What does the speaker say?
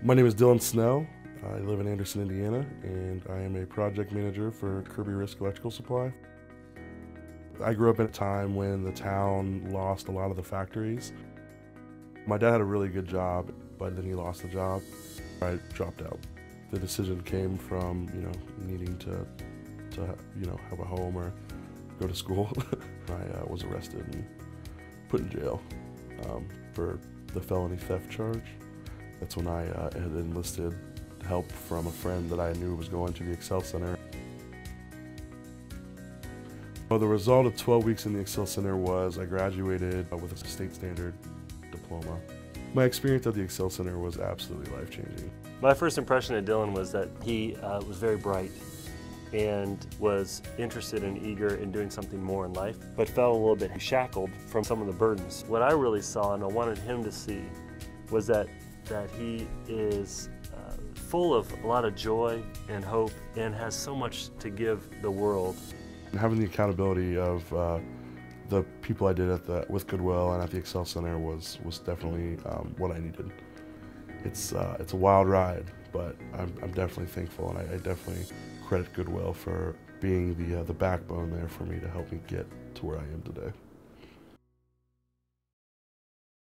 My name is Dylan Snell. I live in Anderson, Indiana, and I am a project manager for Kirby Risk Electrical Supply. I grew up in a time when the town lost a lot of the factories. My dad had a really good job, but then he lost the job. I dropped out. The decision came from, needing to have a home or go to school. I was arrested and put in jail for the felony theft charge. That's when I had enlisted help from a friend that I knew was going to the Excel Center. Well, the result of 12 weeks in the Excel Center was I graduated with a state standard diploma. My experience at the Excel Center was absolutely life-changing. My first impression of Dylan was that he was very bright and was interested and eager in doing something more in life, but felt a little bit shackled from some of the burdens. What I really saw and I wanted him to see was that he is full of a lot of joy and hope and has so much to give the world. And having the accountability of the people I did with Goodwill and at the Excel Center was definitely what I needed. It's a wild ride, but I'm definitely thankful, and I definitely credit Goodwill for being the backbone there for me to help me get to where I am today.